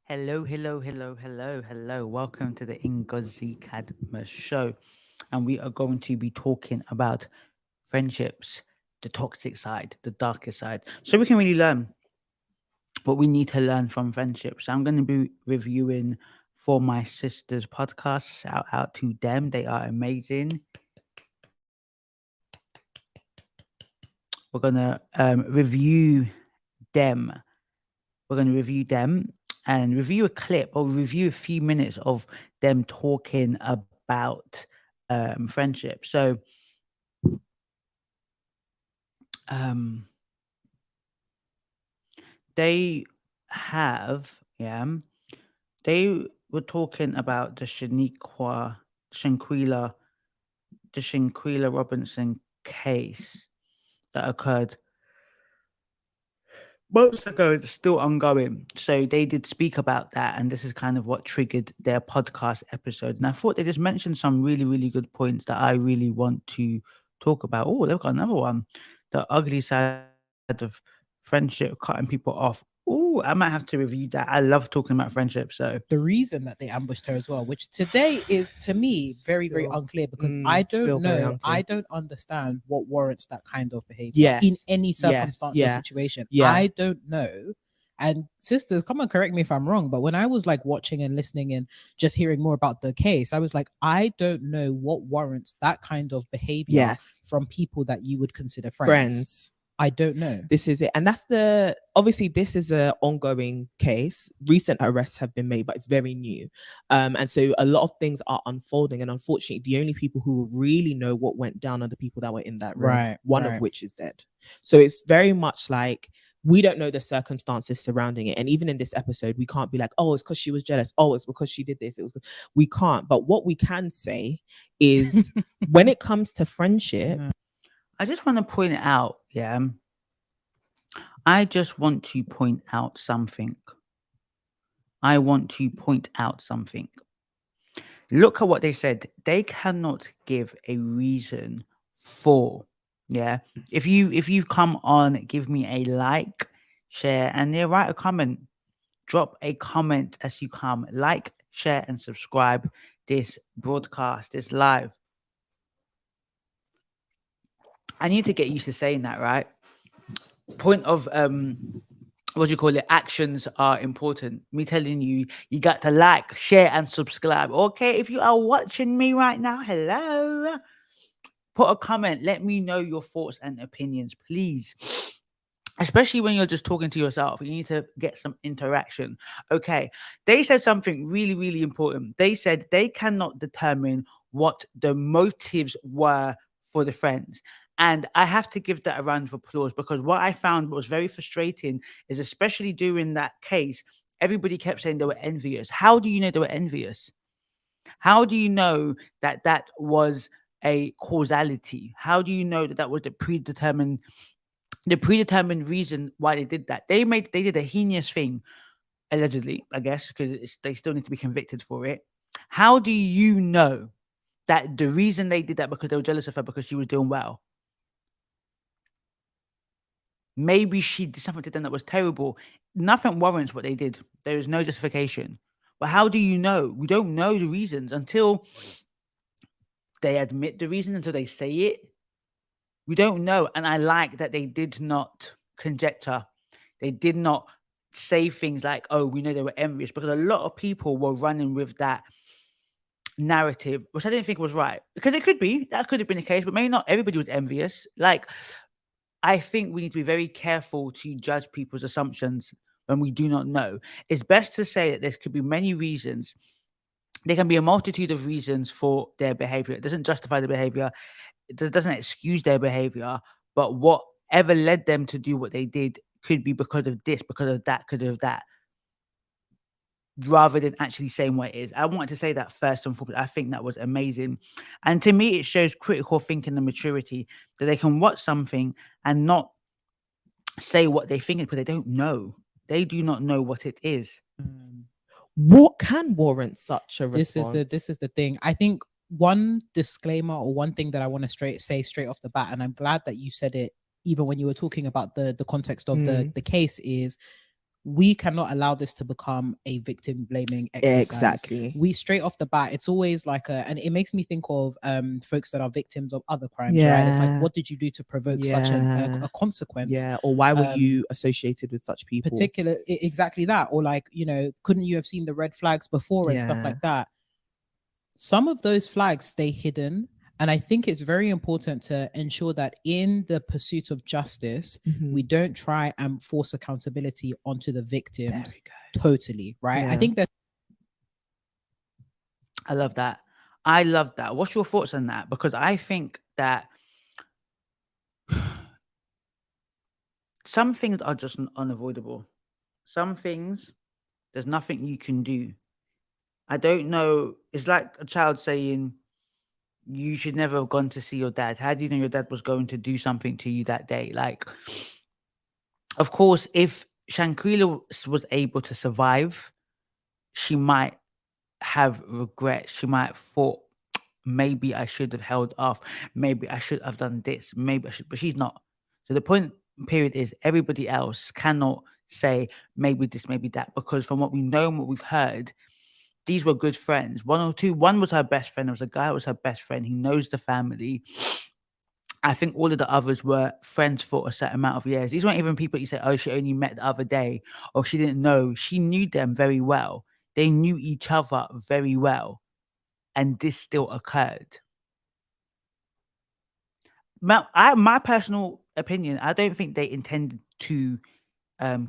Hello, hello, hello, hello, hello. Welcome to the Ngozi Cadmus show. And we are going to be talking about friendships, the toxic side, the darker side. So we can really learn what we need to learn from friendships. I'm going to be reviewing for my sister's podcast. Shout out to them. They are amazing. We're going to review them. We're going to review them and review a clip or review a few minutes of them talking about friendship. So, um, they have, yeah, they were talking about the Shanquila, the Shanquila Robinson case that occurred months ago. It's still ongoing. So they did speak about that, and this is kind of what triggered their podcast episode. And I thought they just mentioned some really, really good points that I really want to talk about. Oh, they've got another one. The ugly side of friendship, cutting people off. Oh, I might have to review that. I love talking about friendship. So The reason that they ambushed her as well, which today is to me very, very Still, unclear because I still don't very know, unclear. I don't understand what warrants that kind of behavior in Yes, any circumstance or yeah, situation. yeah. I don't know. And sisters, come and correct me if I'm wrong, but when I was like watching and listening and just hearing more about the case, I was like, I don't know what warrants that kind of behavior Yes. from people that you would consider friends. Friends. I don't know. This is it. And that's obviously this is a ongoing case. Recent arrests have been made, but it's very new. And so a lot of things are unfolding. And unfortunately, the only people who really know what went down are the people that were in that room, Right, one right. of which is dead. So it's very much like we don't know the circumstances surrounding it. And even in this episode, we can't be like, oh, it's because she was jealous. Oh, it's because she did this. We can't. But what we can say is when it comes to friendship, I just want to point out, yeah, I just want to point out something. I want to point out something. Look at what they said. They cannot give a reason for. Yeah. If you come on, give me a like, share, and yeah, write a comment. Drop a comment as you come. Like, share, and subscribe this broadcast, this live. I need to get used to saying that, right? Point of what do you call it? Actions are important. Me telling you, you got to like, share, and subscribe. Okay, if you are watching me right now, hello. Put a comment. Let me know your thoughts and opinions, please. Especially when you're just talking to yourself, you need to get some interaction. Okay, they said something really, really important. They said they cannot determine what the motives were for the friends. And I have to give that a round of applause because what I found was very frustrating is, especially during that case, everybody kept saying they were envious. How do you know they were envious? How do you know that that was a causality? How do you know that that was the predetermined reason why they did that? They did a heinous thing, allegedly, I guess, because they still need to be convicted for it. How do you know that the reason they did that because they were jealous of her because she was doing well? Maybe she did something to them that was terrible. Nothing warrants what they did. There is no justification. But how do you know? We don't know the reasons until they admit the reason, until they say it. We don't know. And I like that they did not conjecture. They did not say things like, oh, we know they were envious, because a lot of people were running with that narrative, which I didn't think was right. Because it could be, that could have been the case, but maybe not everybody was envious. Like, I think we need to be very careful to judge people's assumptions when we do not know. It's best to say that there could be many reasons. There can be a multitude of reasons for their behavior. It doesn't justify the behavior. It doesn't excuse their behavior. But whatever led them to do what they did could be because of this, because of that, because of that, rather than actually saying what it is. I wanted to say that first and foremost. I think that was amazing. And to me, it shows critical thinking and maturity that they can watch something and not say what they think because they don't know. They do not know what it is. what can warrant such a response? This is the thing. I think one disclaimer or one thing that I want to say straight off the bat, and I'm glad that you said it even when you were talking about the context of the case, is we cannot allow this to become a victim blaming exercise. Exactly. We straight off the bat, it's always like and it makes me think of folks that are victims of other crimes, right? It's like, Yeah. what did you do to provoke such a consequence? Yeah. Or why were Um, you associated with such people? Exactly that. Or like, couldn't you have seen the red flags before and stuff Yeah. like that? Some of those flags stay hidden. And I think it's very important to ensure that in the pursuit of justice, Mhm. we don't try and force accountability onto the There victims we go. totally, right? I Yeah. think that I love that. I love that. What's your thoughts on that? Because I think that some things are just unavoidable. Some things, there's nothing you can do. I don't know. It's like a child saying, you should never have gone to see your dad. How do you know your dad was going to do something to you that day? Like, of course, if Shankrila was able to survive, she might have regrets. She might have thought, maybe I should have held off. Maybe I should have done this. Maybe I should, but she's not. So the point period is everybody else cannot say maybe this, maybe that, because from what we know and what we've heard, these were good friends. One or two. One was her best friend. There was a guy who was her best friend. He knows the family. I think all of the others were friends for a certain amount of years. These weren't even people you say, oh, she only met the other day, or she didn't know. She knew them very well. They knew each other very well. And this still occurred. My personal opinion, I don't think they intended to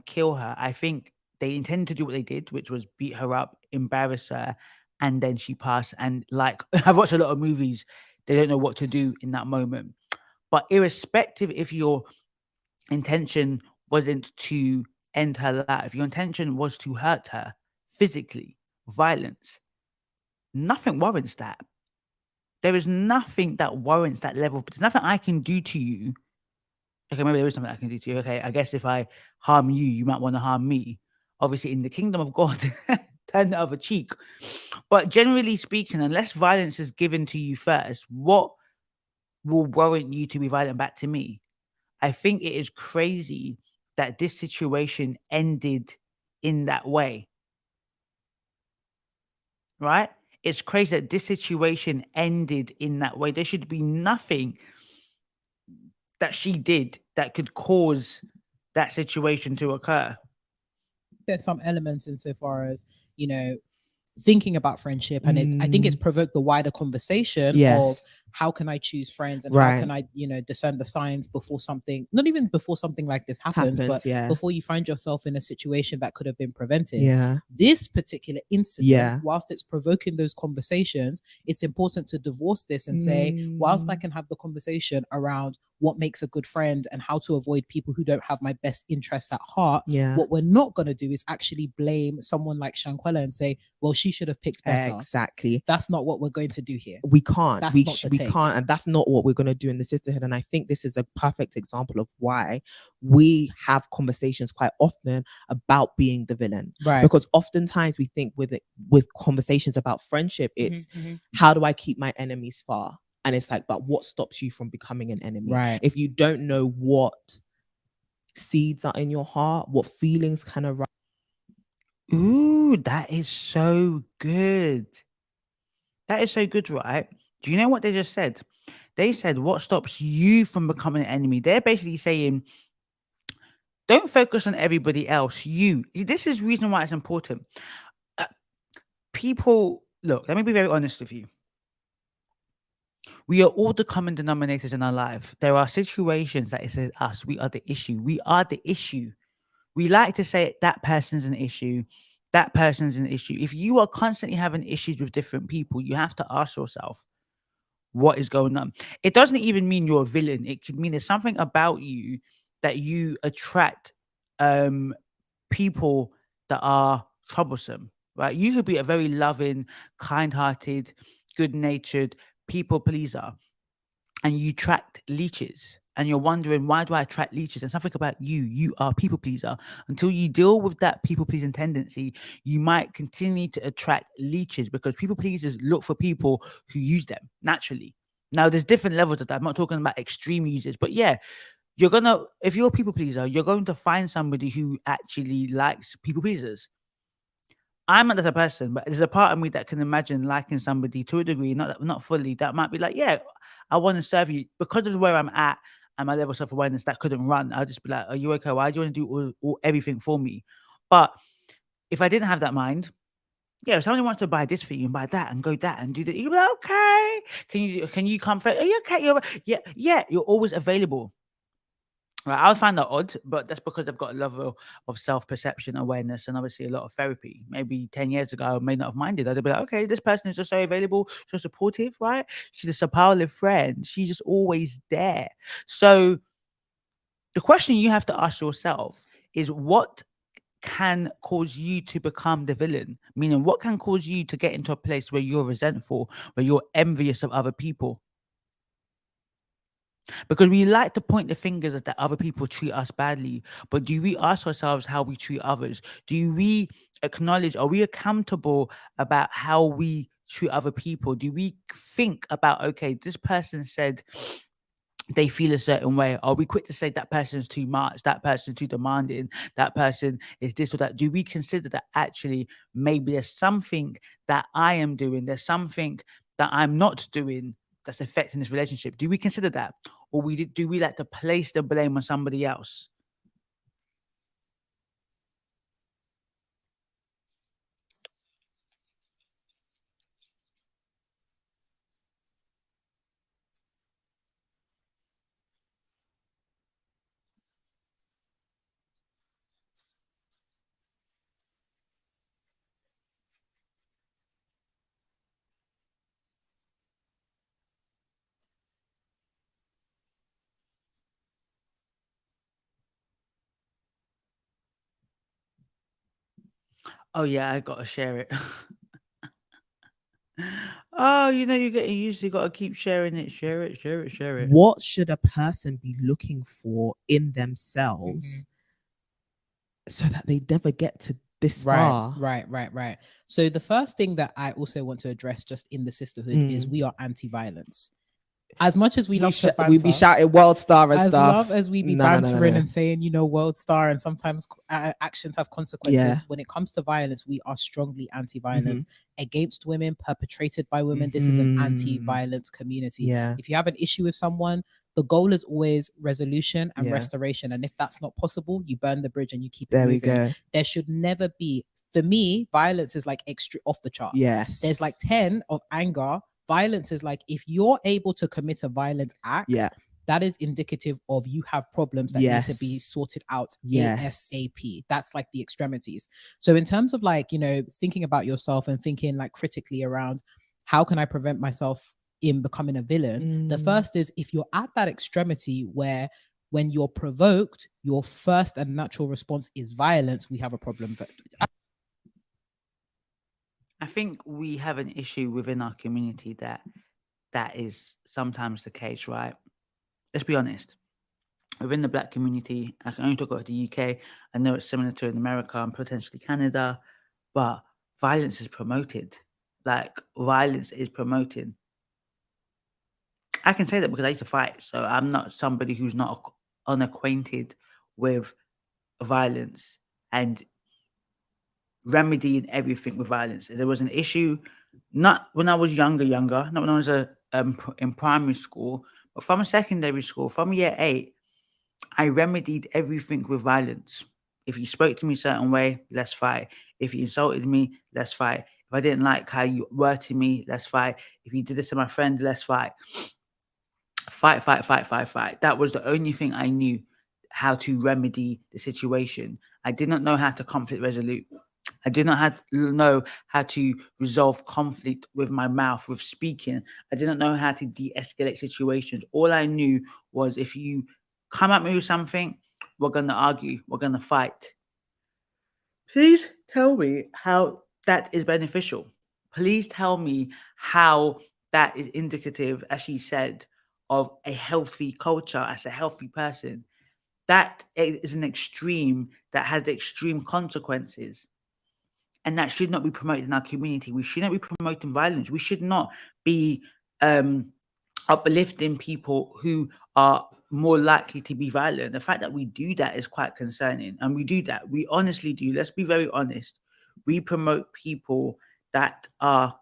kill her. I think they intended to do what they did, which was beat her up, embarrass her, and then she passed. And like I've watched a lot of movies, they don't know what to do in that moment. But irrespective if your intention wasn't to end her life, your intention was to hurt her physically, violence, nothing warrants that. There is nothing that warrants that level. There's nothing I can do to you. Okay, maybe there is something I can do to you. Okay, I guess if I harm you, you might want to harm me. Obviously, in the kingdom of God, turn the other cheek. But generally speaking, unless violence is given to you first, what will warrant you to be violent back to me? I think it is crazy that this situation ended in that way. Right? It's crazy that this situation ended in that way. There should be nothing that she did that could cause that situation to occur. there's some elements insofar as, thinking about friendship, and I think it's provoked the wider conversation of Yes. how can I choose friends, and how Right. can I discern the signs before something, not even before something like this happens, but Yeah. before you find yourself in a situation that could have been prevented. Yeah. This particular incident, Yeah. whilst it's provoking those conversations, it's important to divorce this and say, whilst I can have the conversation around what makes a good friend and how to avoid people who don't have my best interests at heart, Yeah. what we're not going to do is actually blame someone like Shankwella and say, well, she should have picked better. Exactly. That's not what we're going to do here. We can't. That's we not the we take. can't, and that's not what we're going to do in the sisterhood. And I think this is a perfect example of why we have conversations quite often about being the villain. Right. Because oftentimes we think with conversations about friendship, it's how do I keep my enemies far? And it's like, but what stops you from becoming an enemy? Right. If you don't know what seeds are in your heart, what feelings kind of Ooh, that is so good. That is so good, right? Do you know what they just said? They said, what stops you from becoming an enemy? They're basically saying, don't focus on everybody else. You. This is the reason why it's important. People, look, let me be very honest with you. We are all the common denominators in our life. There are situations that it says us. We are the issue. We are the issue. We like to say that person's an issue. That person's an issue. If you are constantly having issues with different people, you have to ask yourself, what is going on? It doesn't even mean you're a villain. It could mean there's something about you that you attract people that are troublesome, right? You could be a very loving, kind-hearted, good-natured people pleaser, and you attract leeches. And you're wondering, why do I attract leeches? And something about you are a people pleaser. Until you deal with that people pleasing tendency, you might continue to attract leeches, because people pleasers look for people who use them naturally. Now, there's different levels of that. I'm not talking about extreme users, but yeah, you're gonna, if you're a people pleaser, you're going to find somebody who actually likes people pleasers. I'm not that person, but there's a part of me that can imagine liking somebody to a degree, not fully. That might be like, yeah, I want to serve you because of where I'm at and my level of self-awareness that couldn't run. I'll just be like, are you okay? Why do you want to do everything for me? But if I didn't have that mind, yeah, if somebody wants to buy this for you and buy that and go that and do that, you'll be like, okay. Can you come first? Are you okay? Yeah, you're always available. Right, I would find that odd, but that's because I've got a level of self-perception awareness and obviously a lot of therapy. Maybe 10 years ago, I may not have minded. I'd be like, okay, this person is just so available, so supportive, right? She's a supportive friend. She's just always there. So the question you have to ask yourself is, what can cause you to become the villain? Meaning, what can cause you to get into a place where you're resentful, where you're envious of other people? Because we like to point the fingers at that other people treat us badly, but do we ask ourselves how we treat others? Do we acknowledge, are we accountable about how we treat other people? Do we think about, okay, this person said they feel a certain way? Are we quick to say that person's too much, that person's too demanding, that person is this or that? Do we consider that actually maybe there's something that I am doing, there's something that I'm not doing that's affecting this relationship? Do we consider that? Or do we like to place the blame on somebody else? Oh yeah, I gotta share it. Oh, you're getting used to, you gotta keep sharing it. Share it, share it, share it. What should a person be looking for in themselves so that they never get to this far? Right. So the first thing that I also want to address just in the sisterhood is we are anti-violence. As much as we love to banter, we be shouting world star and as stuff. love as we be bantering and saying, world star, and sometimes actions have consequences. When it comes to violence, we are strongly anti-violence against women, perpetrated by women. This is an anti-violence community. If you have an issue with someone, the goal is always resolution and restoration. And if that's not possible, you burn the bridge and you keep it moving. We go. There should never be, for me, violence is like extra off the chart. Yes. There's like 10 of anger. Violence is like, if you're able to commit a violent act, that is indicative of you have problems that need to be sorted out ASAP. That's like the extremities. So in terms of like, thinking about yourself and thinking like critically around, how can I prevent myself in becoming a villain? The first is, if you're at that extremity where when you're provoked, your first and natural response is violence, we have a problem. I think we have an issue within our community that is sometimes the case, right? Let's be honest. Within the Black community, I can only talk about the UK. I know it's similar to in America and potentially Canada, but violence is promoted. Like, violence is promoted. I can say that because I used to fight, so I'm not somebody who's not unacquainted with violence and remedying everything with violence. There was an issue, not when I was younger, not when I was in primary school, but from secondary school, from year 8, I remedied everything with violence. If you spoke to me a certain way, let's fight. If you insulted me, let's fight. If I didn't like how you were to me, let's fight. If you did this to my friend, let's fight. Fight. That was the only thing I knew how to remedy the situation. I did not know how to conflict resolute. I did not know how to resolve conflict with my mouth, with speaking. I didn't know how to de-escalate situations. All I knew was, if you come at me with something, we're going to argue. We're going to fight. Please tell me how that is beneficial. Please tell me how that is indicative, as she said, of a healthy culture, as a healthy person. That is an extreme that has extreme consequences. And that should not be promoted in our community. We should not be promoting violence. We should not be uplifting people who are more likely to be violent. The fact that we do that is quite concerning. And we do that. We honestly do. Let's be very honest. We promote people that are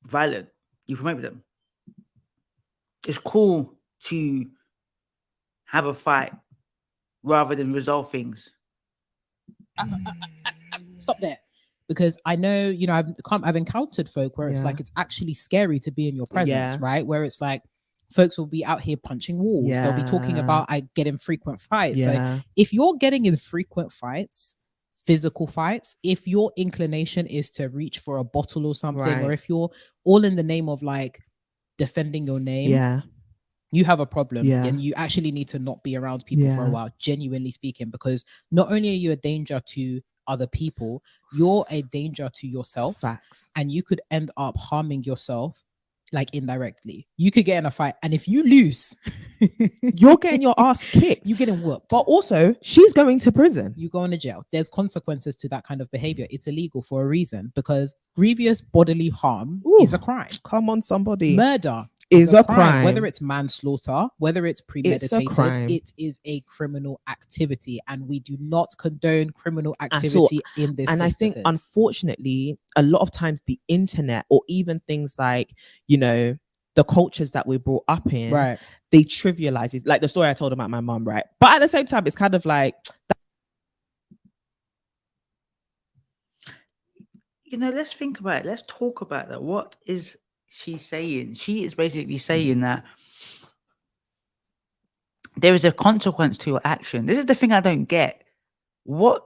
violent. You promote them. It's cool to have a fight rather than resolve things. Stop there. Because I know, I've encountered folk where it's like, it's actually scary to be in your presence, right? Where it's like, folks will be out here punching walls. They'll be talking about, I get in frequent fights. So if you're getting in frequent fights, physical fights, if your inclination is to reach for a bottle or something, or if you're all in the name of like defending your name, you have a problem, and you actually need to not be around people for a while, genuinely speaking, because not only are you a danger to other people, you're a danger to yourself. Facts. And you could end up harming yourself, like indirectly. You could get in a fight, and if you lose, you're getting your ass kicked. You're getting whooped. But also, she's going to prison. You go into jail. There's consequences to that kind of behavior. It's illegal for a reason, because grievous bodily harm is a crime. Come on, somebody. Murder is a crime. Whether it's manslaughter, whether it's premeditated, it is a criminal activity, and we do not condone criminal activity in this. And I think, unfortunately, a lot of times the internet, or even things like, the cultures that we're brought up in, they trivialize it. Like the story I told about my mum, right? But at the same time, it's kind of like, let's think about it. Let's talk about that. What is she's saying? She is basically saying that there is a consequence to your action. This is the thing I don't get. What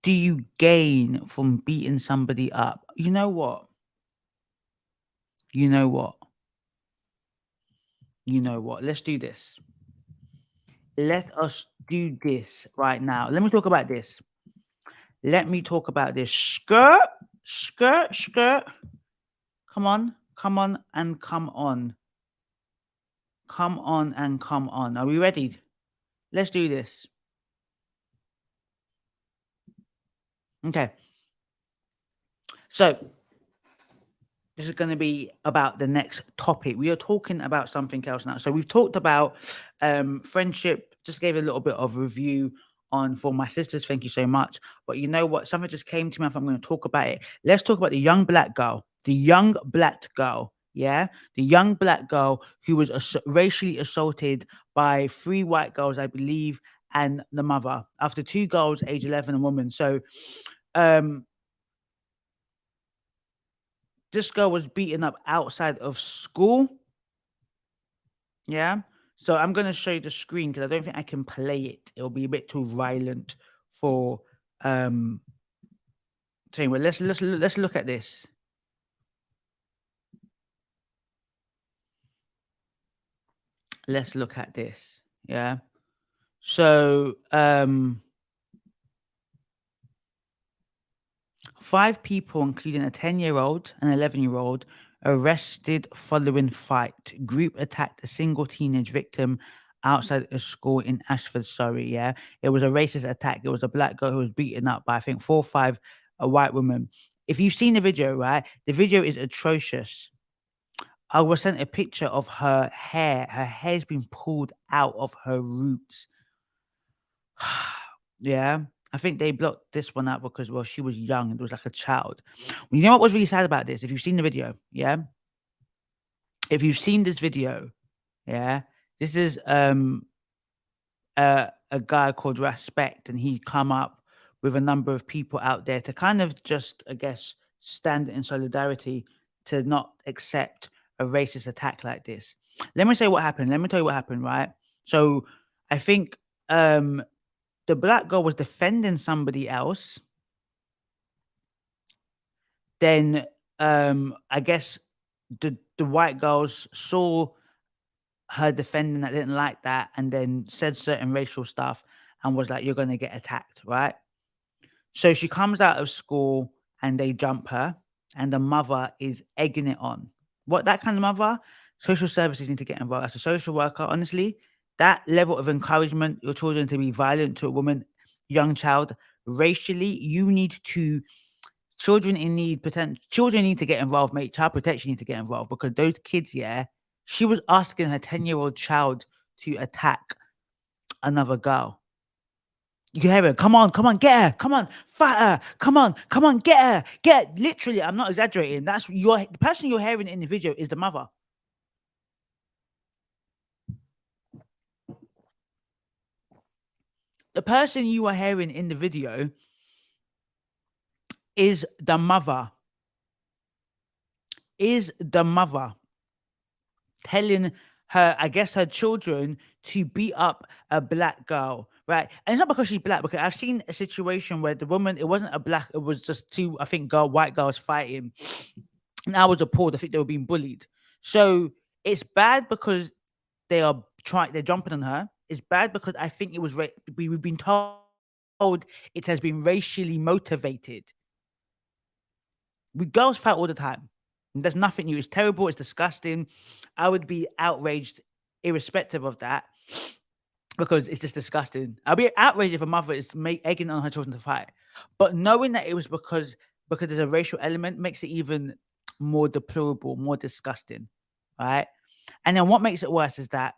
do you gain from beating somebody up? You know what? Let's do this. Let us do this right now. Let me talk about this. Skirt. Come on. Come on and come on. Come on and come on. Are we ready? Let's do this. Okay. So this is going to be about the next topic. We are talking about something else now. So we've talked about friendship. Just gave a little bit of review on for my sisters. Thank you so much. But you know what? Something just came to me. I'm going to talk about it. Let's talk about the young black girl. Yeah, the young black girl who was racially assaulted by 3 white girls, I believe, and the mother, after 2 girls, age 11, a woman. So this girl was beaten up outside of school. Yeah. So I'm going to show you the screen because I don't think I can play it. It'll be a bit too violent for well, let's look at this. Let's look at this. Yeah. So 5 people, including a 10-year-old and 11-year-old, arrested following fight. Group attacked a single teenage victim outside a school in Ashford, Surrey. Yeah, it was a racist attack. It was a black girl who was beaten up by, I think, 4 or 5 white women. If you've seen the video, right, the video is atrocious. I was sent a picture of her hair. Her hair's been pulled out of her roots. Yeah. I think they blocked this one out because, well, she was young and it was like a child. You know what was really sad about this? If you've seen the video, yeah? If you've seen this video, yeah? This is a guy called Respect, and he come up with a number of people out there to kind of just, I guess, stand in solidarity to not accept a racist attack like this. Let me say what happened. Let me tell you what happened, right? So I think the black girl was defending somebody else. Then I guess the white girls saw her defending that, didn't like that, and then said certain racial stuff and was like, you're going to get attacked, right? So she comes out of school and they jump her, and the mother is egging it on. What, that kind of mother? Social services need to get involved. As a social worker, honestly, that level of encouragement, your children to be violent to a woman, young child, racially, you need to, children need to get involved, mate. Child protection need to get involved, because those kids, yeah, she was asking her 10-year-old child to attack another girl. You can hear her, come on, get her, come on, fight her, come on, get her, literally, I'm not exaggerating. That's the person you're hearing in the video is the mother. The person you are hearing in the video is the mother. Telling her, I guess her children, to beat up a black girl, right? And it's not because she's black, because I've seen a situation where the woman, it wasn't a black, it was just two, I think, white girls fighting. And I was appalled. I think they were being bullied. So it's bad because they're jumping on her. It's bad because I think it was we've been told it has been racially motivated. Girls fight all the time. There's nothing new. It's terrible. It's disgusting. I would be outraged irrespective of that because it's just disgusting. I'll be outraged if a mother is egging on her children to fight. But knowing that it was because there's a racial element makes it even more deplorable, more disgusting, right? And then what makes it worse is that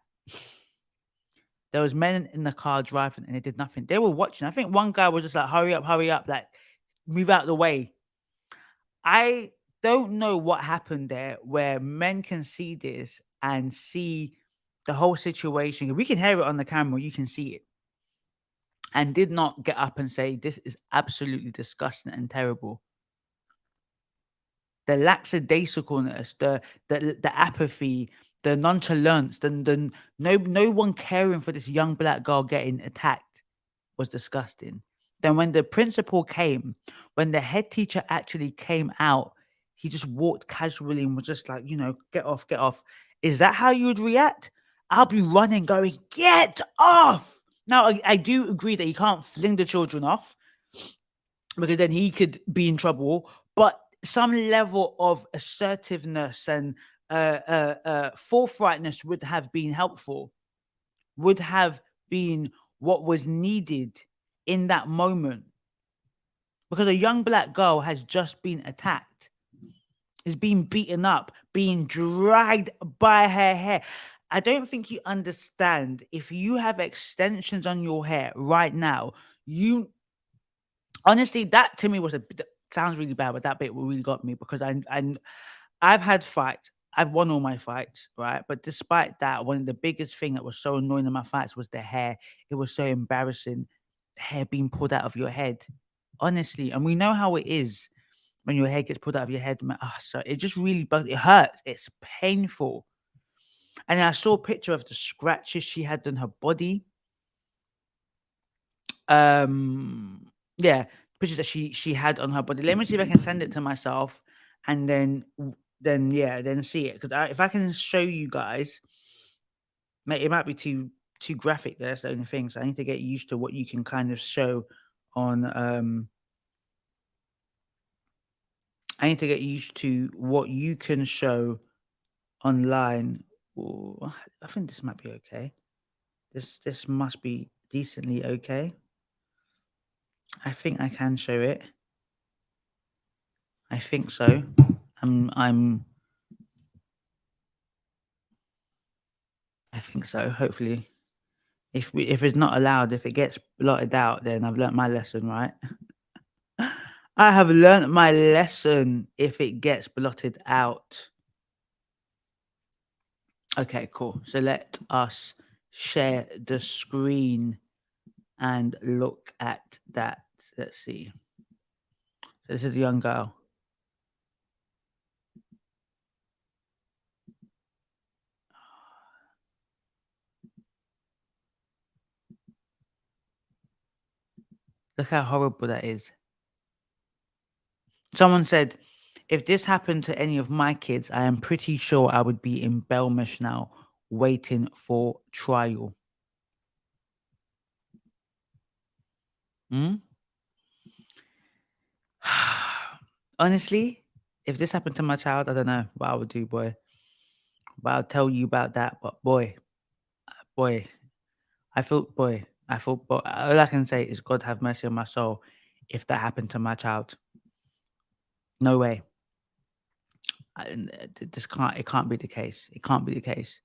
there was men in the car driving and they did nothing. They were watching. I think one guy was just like, hurry up, like, move out of the way. I don't know what happened there where men can see this and see the whole situation. We can hear it on the camera. You can see it. And did not get up and say, this is absolutely disgusting and terrible. The lackadaisicalness, the apathy, the nonchalance, the no one caring for this young black girl getting attacked was disgusting. Then when the principal came, when the head teacher actually came out, he just walked casually and was just like, get off. Is that how you would react? I'll be running, going, get off. Now, I do agree that he can't fling the children off because then he could be in trouble. But some level of assertiveness and forthrightness would have been helpful, would have been what was needed in that moment, because a young black girl has just been attacked, is being beaten up, being dragged by her hair. I don't think you understand. If you have extensions on your hair right now, honestly, that to me sounds really bad, but that bit really got me because I've had fights. I've won all my fights, right? But despite that, one of the biggest thing that was so annoying in my fights was the hair. It was so embarrassing. The hair being pulled out of your head, honestly. And we know how it is when your hair gets pulled out of your head. So it just really bugs. It hurts. It's painful. And I saw a picture of the scratches she had on her body. Yeah, pictures that she had on her body. Let me see if I can send it to myself, and then see it. Because if I can show you guys, it might be too graphic. That's the only thing. So I need to get used to what you can kind of show on. I need to get used to what you can show online. Ooh, I think this might be okay. This must be decently okay. I think I can show it. I think so. I think so. Hopefully, if it's not allowed, if it gets blotted out, then I've learnt my lesson, right? I have learnt my lesson. If it gets blotted out. Okay, cool. So let us share the screen and look at that. Let's see. So this is a young girl. Look how horrible that is. Someone said, if this happened to any of my kids, I am pretty sure I would be in Belmarsh now, waiting for trial. Honestly, if this happened to my child, I don't know what I would do, boy. But I'll tell you about that. But boy, I feel, but all I can say is God have mercy on my soul if that happened to my child. No way. It can't be the case. It can't be the case.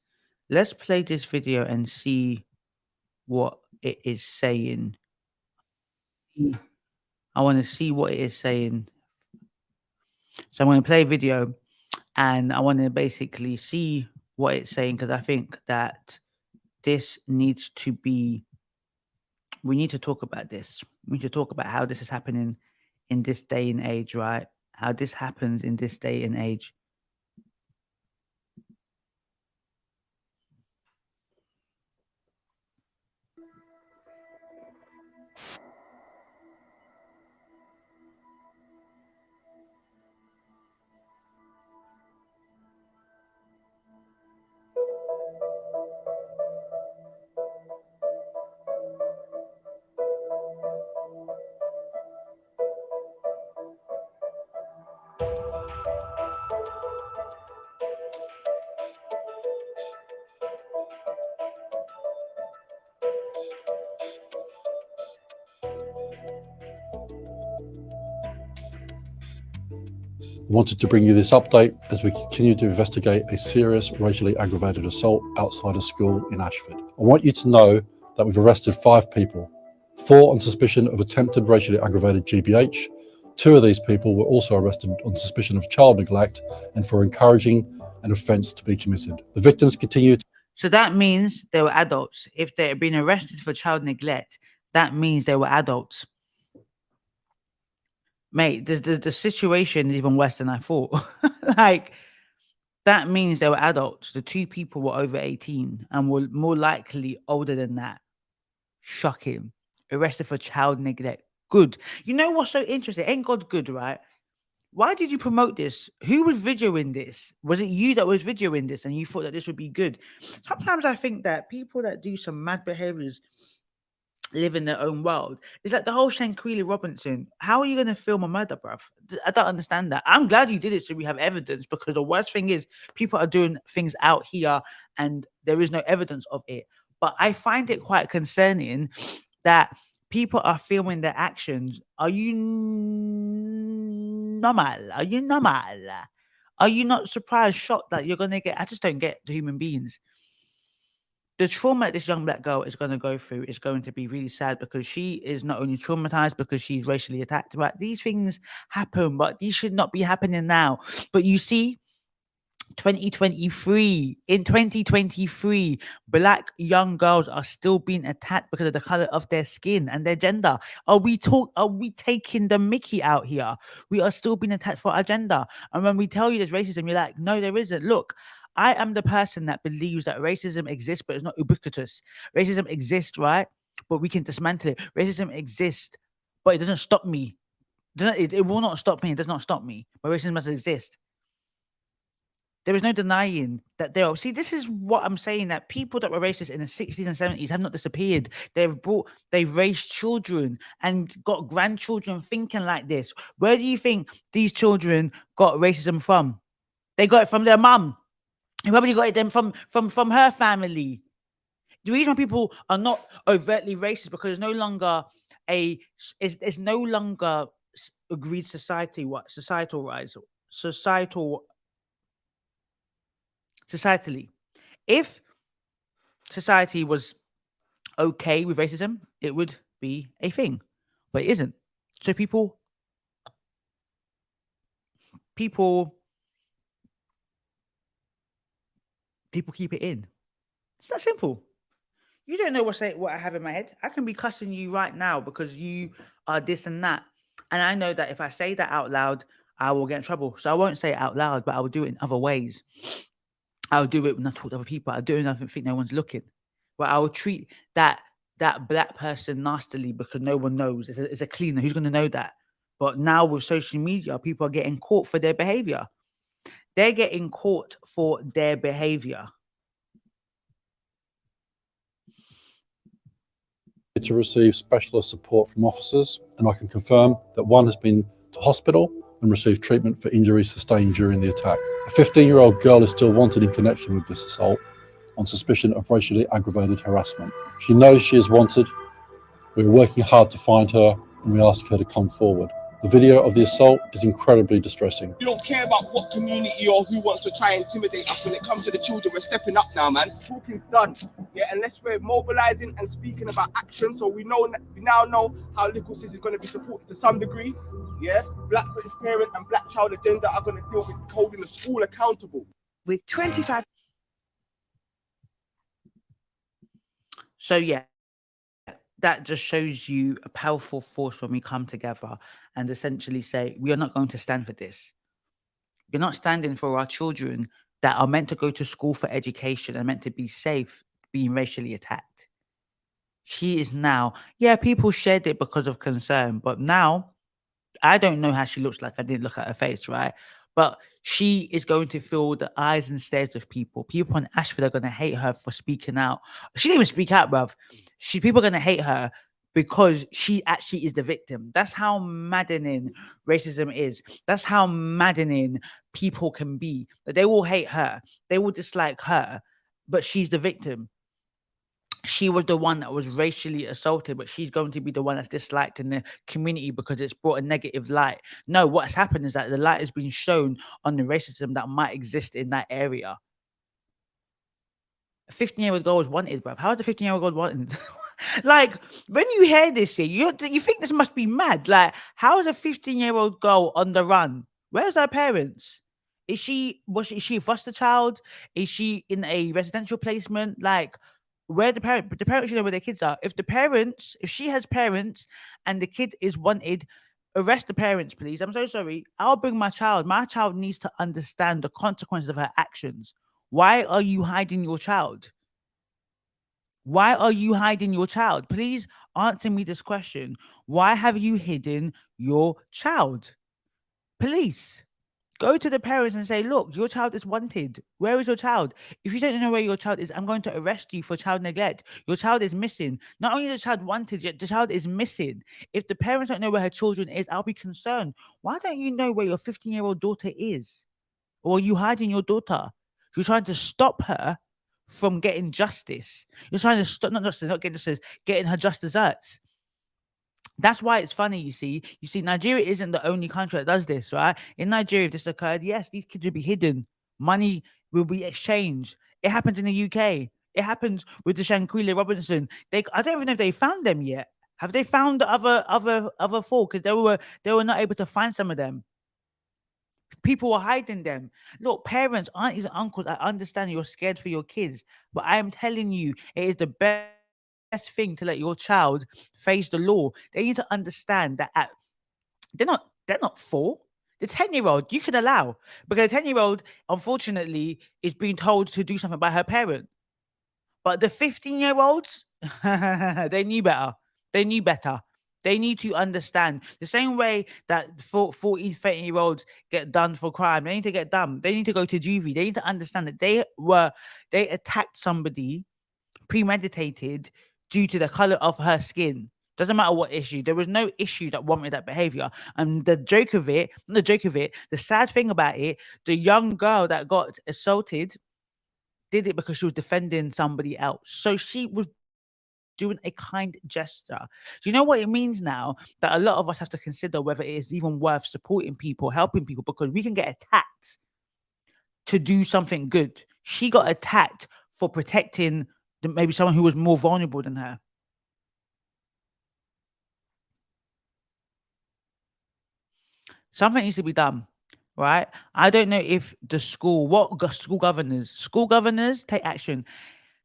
let's play this video and see what it is saying. I want to see what it is saying. So I'm going to play a video and I want to basically see what it's saying, because I think that this needs to be, we need to talk about this. We need to talk about how this is happening in this day and age, right? How this happens in this day and age. I wanted to bring you this update as we continue to investigate a serious racially aggravated assault outside a school in Ashford. I want you to know that we've arrested 5 people, 4 on suspicion of attempted racially aggravated GBH. 2 of these people were also arrested on suspicion of child neglect and for encouraging an offence to be committed. The victims continue to... So that means they were adults. If they had been arrested for child neglect, that means they were adults. Mate, the situation is even worse than I thought. Like, that means they were adults. The 2 people were over 18 and were more likely older than that. Shocking. Arrested for child neglect. Good. You know what's so interesting? Ain't God good, right? Why did you promote this? Who was videoing this? Was it you that was videoing this and you thought that this would be good? Sometimes I think that people that do some mad behaviors live in their own world. It's like the whole Shanquella Robinson. How are you going to film a murder, bruv? I don't understand that. I'm glad you did it so we have evidence, because the worst thing is people are doing things out here and there is no evidence of it. But I find it quite concerning that people are filming their actions. Are you normal? Are you normal? Are you not surprised, shocked that you're going to get... I just don't get the human beings. The trauma that this young black girl is going to go through is going to be really sad, because she is not only traumatized because she's racially attacked, right? These things happen, but these should not be happening now. But you see, in 2023, black young girls are still being attacked because of the color of their skin and their gender. Are we taking the mickey out here? We are still being attacked for our gender. And when we tell you there's racism, you're like, no, there isn't. Look, I am the person that believes that racism exists, but it's not ubiquitous. Racism exists, right? But we can dismantle it. Racism exists, but it doesn't stop me. It will not stop me. It does not stop me. But racism must exist. There is no denying that there are... See, this is what I'm saying, that people that were racist in the 60s and 70s have not disappeared. They've raised children and got grandchildren thinking like this. Where do you think these children got racism from? They got it from their mum. Who probably got it from her family. The reason why people are not overtly racist because it's no longer it's no longer agreed societally. If society was okay with racism, it would be a thing, but it isn't. So people keep it in. It's that simple. You don't know what I have in my head. I can be cussing you right now because you are this and that. And I know that if I say that out loud, I will get in trouble. So I won't say it out loud, but I will do it in other ways. I'll do it when I talk to other people. I'll do it when I think no one's looking. But I will treat that black person nastily because no one knows. It's a cleaner. Who's going to know that? But now with social media, people are getting caught for their behavior. They're getting caught for their behavior. To receive specialist support from officers, and I can confirm that one has been to hospital and received treatment for injuries sustained during the attack. A 15-year-old girl is still wanted in connection with this assault on suspicion of racially aggravated harassment. She knows she is wanted. We're working hard to find her and we ask her to come forward. The video of the assault is incredibly distressing. We don't care about what community or who wants to try and intimidate us. When it comes to the children, we're stepping up now, man. Talking's done. Yeah, unless we're mobilizing and speaking about action. So we now know how Legal Sis is going to be supported to some degree. Yeah, Black British parent and Black child agenda are going to deal with holding the school accountable. With 25. So yeah, that just shows you a powerful force when we come together and essentially say, we are not going to stand for this. We're not standing for our children that are meant to go to school for education and meant to be safe being racially attacked. She is now, yeah, people shared it because of concern, but now I don't know how she looks like. I didn't look at her face, right? But she is going to feel the eyes and stares of people. People in Ashford are going to hate her for speaking out. She didn't even speak out, bruv. People are going to hate her because she actually is the victim. That's how maddening racism is. That's how maddening people can be. That they will hate her. They will dislike her, but she's the victim. She was the one that was racially assaulted, but she's going to be the one that's disliked in the community because it's brought a negative light. No, what's happened is that the light has been shown on the racism that might exist in that area. A 15-year-old girl was wanted, bruv. How is a 15-year-old girl wanted? Like, when you hear this here, you think this must be mad. Like, how is a 15-year-old girl on the run? Where's her parents? Is she a foster child? Is she in a residential placement? Like, where the parents should know where their kids are. If she has parents and the kid is wanted, arrest the parents, please. I'm so sorry. I'll bring my child. My child needs to understand the consequences of her actions. Why are you hiding your child? Why are you hiding your child? Please answer me this question. Why have you hidden your child? Police. Go to the parents and say, look, your child is wanted. Where is your child? If you don't know where your child is, I'm going to arrest you for child neglect. Your child is missing. Not only is the child wanted, yet the child is missing. If the parents don't know where her children is, I'll be concerned. Why don't you know where your 15-year-old daughter is? Or are you hiding your daughter? You're trying to stop her from getting justice. You're trying to stop, not getting justice, getting her just desserts. That's why it's funny, you see. Nigeria isn't the only country that does this, right? In Nigeria, if this occurred, yes, these kids will be hidden. Money will be exchanged. It happens in the UK. It happened with the Shanquilla Robinson. I don't even know if they found them yet. Have they found the other four? Because they were not able to find some of them. People were hiding them. Look, parents, aunties and uncles, I understand you're scared for your kids, but I am telling you, it is the best thing to let your child face the law. They need to understand that they're not 4. The 10-year-old you can allow, because the 10-year-old unfortunately is being told to do something by her parent. But the 15-year-olds, they knew better. They need to understand the same way that 14, 13-year-olds get done for crime. They need to get done. They need to go to juvie. They need to understand that they attacked somebody premeditated due to the color of her skin. Doesn't matter what issue. There was no issue that warranted that behavior. And the sad thing about it, the young girl that got assaulted did it because she was defending somebody else. So she was doing a kind gesture. Do you know what it means now? That a lot of us have to consider whether it is even worth supporting people, helping people, because we can get attacked to do something good. She got attacked for protecting maybe someone who was more vulnerable than her. Something needs to be done, right? I don't know if school governors take action.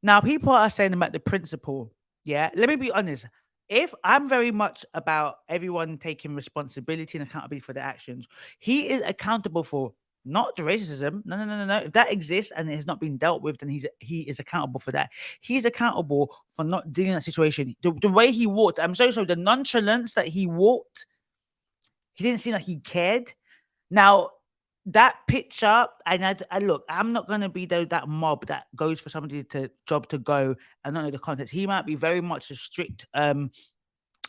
Now, people are saying about the principal. Yeah, let me be honest. If I'm very much about everyone taking responsibility and accountability for their actions, he is accountable for not the racism. No. If that exists and it has not been dealt with, then he is accountable for that. He's accountable for not dealing with that situation. The way he walked, I'm so sorry, the nonchalance that he walked, he didn't seem like he cared. Now, that picture, and I look, I'm not going to be that mob that goes for somebody job to go and not know the context. He might be very much a strict, an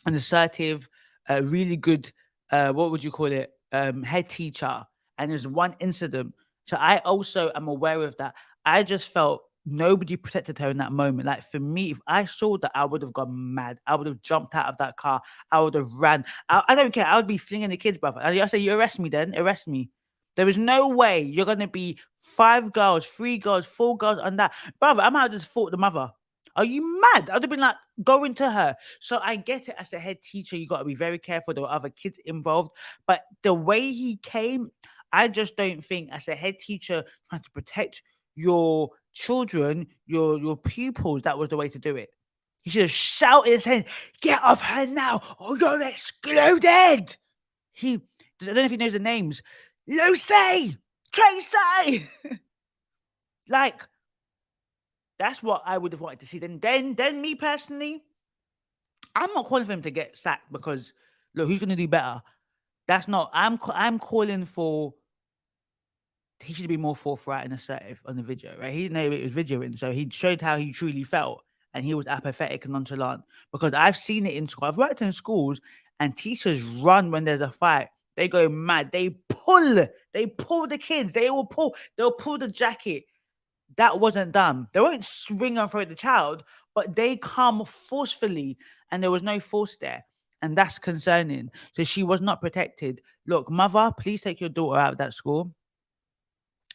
assertive, really good, what would you call it, head teacher. And there's one incident. So I also am aware of that. I just felt nobody protected her in that moment. Like for me, if I saw that, I would have gone mad. I would have jumped out of that car. I would have ran. I don't care. I would be flinging the kids, brother. I say, you arrest me then, arrest me. There is no way you're going to be 5 girls, 3 girls, 4 girls on that. Brother, I might have just fought the mother. Are you mad? I'd have been like, going to her. So I get it as a head teacher. You got to be very careful. There were other kids involved. But the way he came, I just don't think as a head teacher trying to protect your children, your pupils, that was the way to do it. He should have shouted and said, get off her now or you're excluded. I don't know if he knows the names. Lucy! Tracy! Like, that's what I would have wanted to see. Then me personally, I'm not calling for him to get sacked because, look, who's going to do better? That's not, I'm calling for, he should be more forthright and assertive on the video, right? He didn't know it was videoing, so he showed how he truly felt, and he was apathetic and nonchalant. Because I've seen it in school. I've worked in schools, and teachers run when there's a fight. They go mad. They pull the kids. They'll pull the jacket. That wasn't done. They won't swing and throw the child, but they come forcefully, and there was no force there. And that's concerning. So she was not protected. Look, mother, please take your daughter out of that school.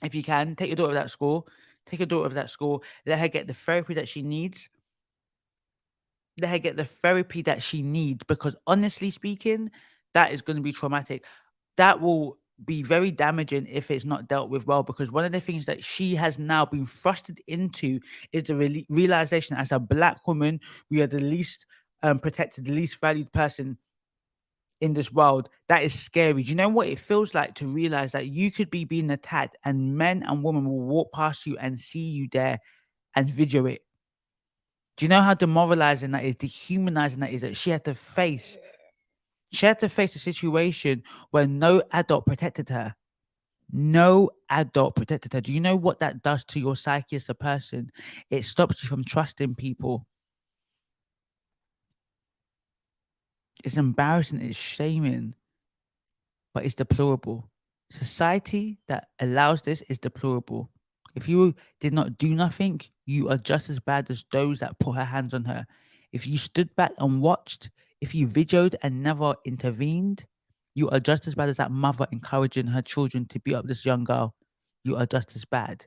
If you can, take your daughter to that school. Take your daughter to that school. Let her get the therapy that she needs. Let her get the therapy that she needs. Because honestly speaking, that is going to be traumatic. That will be very damaging if it's not dealt with well. Because one of the things that she has now been thrusted into is the realization as a Black woman, we are the least protected, the least valued person in this world. That is scary. Do you know what it feels like to realize that you could be being attacked and men and women will walk past you and see you there and video it? Do you know how demoralizing that is, dehumanizing that is, that she had to face a situation where no adult protected her? No adult protected her. Do you know what that does to your psyche as a person? It stops you from trusting people. It's embarrassing, it's shaming, but it's deplorable. Society that allows this is deplorable. If you did not do nothing, you are just as bad as those that put her hands on her. If you stood back and watched, if you videoed and never intervened, you are just as bad as that mother encouraging her children to beat up this young girl. You are just as bad.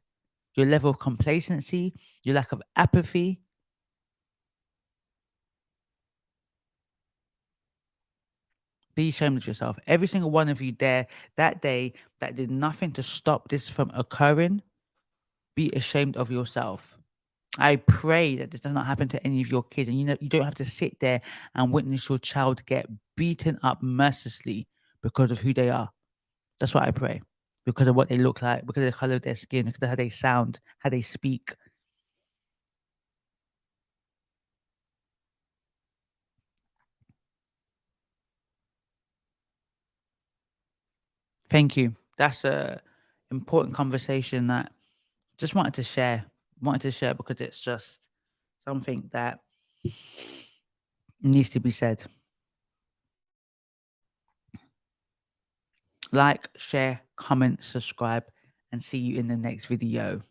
Your level of complacency, your lack of apathy, be ashamed of yourself. Every single one of you there that day that did nothing to stop this from occurring, be ashamed of yourself. I pray that this does not happen to any of your kids, and you don't have to sit there and witness your child get beaten up mercilessly because of who they are. That's what I pray. Because of what they look like, because of the color of their skin, because of how they sound, how they speak. Thank you. That's a important conversation that just wanted to share. Because it's just something that needs to be said. Like, share, comment, subscribe, and see you in the next video.